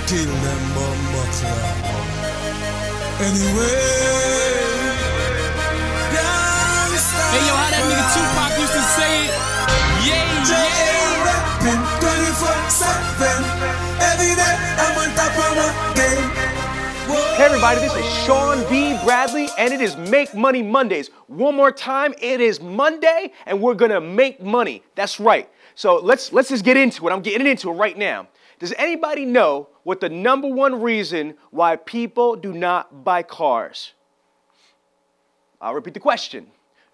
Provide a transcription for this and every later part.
Kill them bumbuckler. Anyway, hey yo, how that nigga Tupac used to say it? Yeah, yeah. Rapping 24/7. Every day I'm on top of my game. Hey everybody, this is Sean B. Bradley, and it is Make Money Mondays. One more time, it is Monday, and we're gonna make money. That's right. So let's just get into it. I'm getting into it right now. Does anybody know what the number one reason why people do not buy cars? I'll repeat the question.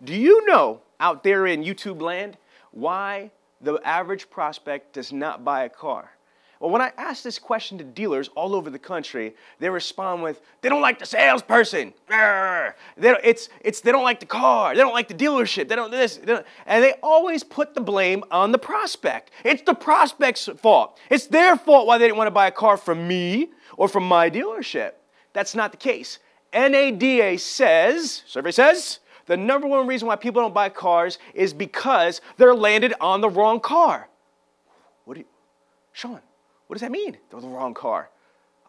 Do you know out there in YouTube land why the average prospect does not buy a car? Well, when I ask this question to dealers all over the country, they respond with, they don't like the salesperson. They don't like the car. They don't like the dealership. They don't this. And they always put the blame on the prospect. It's the prospect's fault. It's their fault why they didn't want to buy a car from me or from my dealership. That's not the case. NADA says, survey says, the number one reason why people don't buy cars is because they're landed on the wrong car. Sean, what does that mean? They're the wrong car.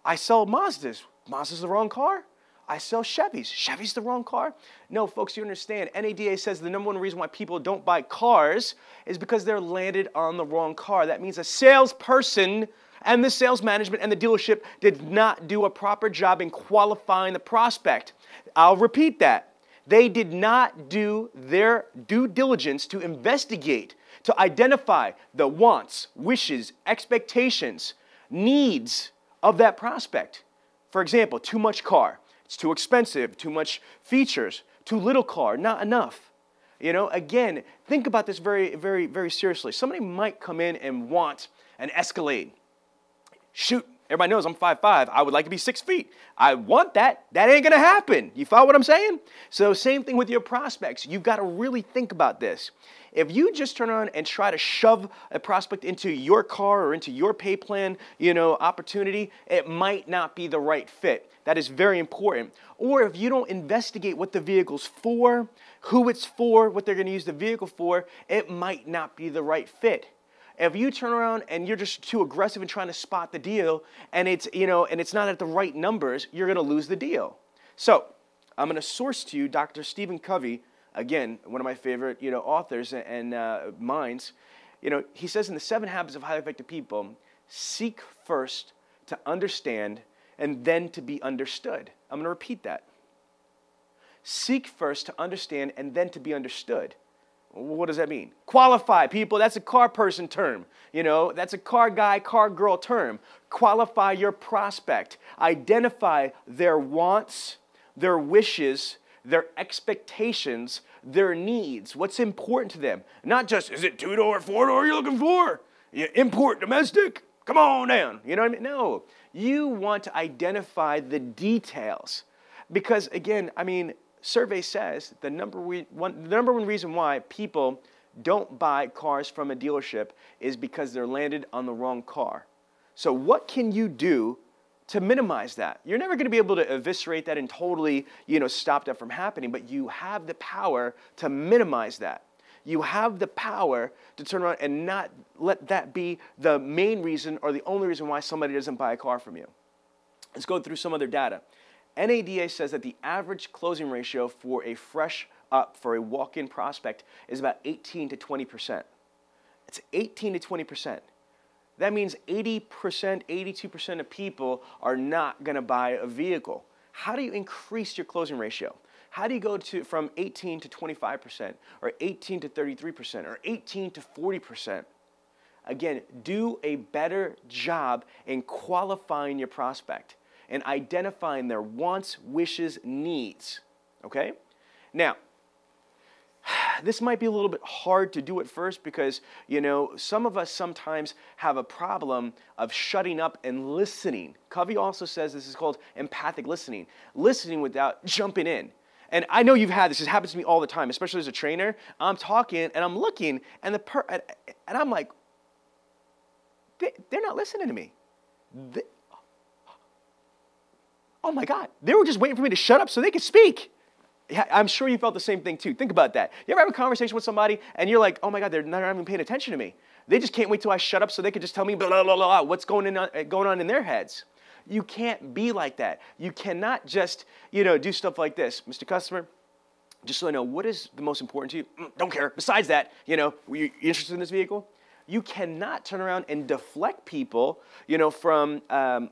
I sell Mazdas. Mazda's the wrong car. I sell Chevys. Chevy's the wrong car. No, folks, you understand. NADA says the number one reason why people don't buy cars is because they're landed on the wrong car. That means a salesperson and the sales management and the dealership did not do a proper job in qualifying the prospect. I'll repeat that. They did not do their due diligence to investigate, to identify the wants, wishes, expectations, needs of that prospect. For example, too much car. It's too expensive, too much features, too little car, not enough. You know, again, think about this very, very, very seriously. Somebody might come in and want an Escalade. Shoot. Everybody knows I'm 5'5". I would like to be 6 feet. I want that. That ain't going to happen. You follow what I'm saying? So same thing with your prospects. You've got to really think about this. If you just turn around and try to shove a prospect into your car or into your pay plan, opportunity, it might not be the right fit. That is very important. Or if you don't investigate what the vehicle's for, who it's for, what they're going to use the vehicle for, it might not be the right fit. If you turn around and you're just too aggressive in trying to spot the deal and it's not at the right numbers, you're going to lose the deal. So I'm going to source to you Dr. Stephen Covey, again, one of my favorite authors and minds. He says in the 7 Habits of Highly Effective People, seek first to understand and then to be understood. I'm going to repeat that. Seek first to understand and then to be understood. What does that mean? Qualify, people. That's a car person term. That's a car guy, car girl term. Qualify your prospect. Identify their wants, their wishes, their expectations, their needs. What's important to them? Not just, is it 2-door, 4-door you're looking for? Import, domestic? Come on down. You know what I mean? No. You want to identify the details. Because, again, survey says the number one reason why people don't buy cars from a dealership is because they're landed on the wrong car. So what can you do to minimize that? You're never going to be able to eviscerate that and totally, stop that from happening, but you have the power to minimize that. You have the power to turn around and not let that be the main reason or the only reason why somebody doesn't buy a car from you. Let's go through some other data. NADA says that the average closing ratio for a walk-in prospect is about 18 to 20%. It's 18 to 20%. That means 80%, 82% of people are not going to buy a vehicle. How do you increase your closing ratio? How do you go from 18 to 25%, or 18 to 33%, or 18 to 40%? Again, do a better job in qualifying your prospect and identifying their wants, wishes, needs, okay? Now, this might be a little bit hard to do at first because, some of us sometimes have a problem of shutting up and listening. Covey also says this is called empathic listening, listening without jumping in. And I know you've had this. This happens to me all the time, especially as a trainer. I'm talking and I'm looking and I'm like, they're not listening to me. Oh my God, they were just waiting for me to shut up so they could speak. Yeah, I'm sure you felt the same thing too. Think about that. You ever have a conversation with somebody and you're like, oh my God, they're not even paying attention to me. They just can't wait till I shut up so they can just tell me blah, blah, blah, blah, what's going on in their heads. You can't be like that. You cannot just, do stuff like this. Mr. Customer, just so I know, what is the most important to you? Don't care. Besides that, were you interested in this vehicle? You cannot turn around and deflect people, from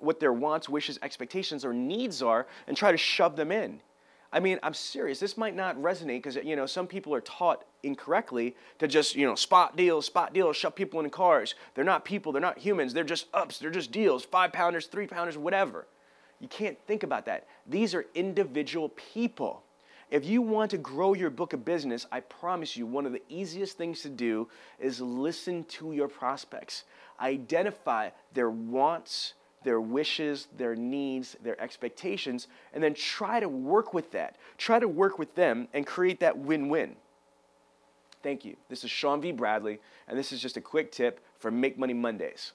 what their wants, wishes, expectations, or needs are and try to shove them in. I mean, I'm serious. This might not resonate because, some people are taught incorrectly to just, spot deals, shove people in cars. They're not people. They're not humans. They're just ups. They're just deals, 5-pounders, 3-pounders, whatever. You can't think about that. These are individual people. If you want to grow your book of business, I promise you one of the easiest things to do is listen to your prospects. Identify their wants, their wishes, their needs, their expectations, and then try to work with that. Try to work with them and create that win-win. Thank you. This is Sean V. Bradley, and this is just a quick tip for Make Money Mondays.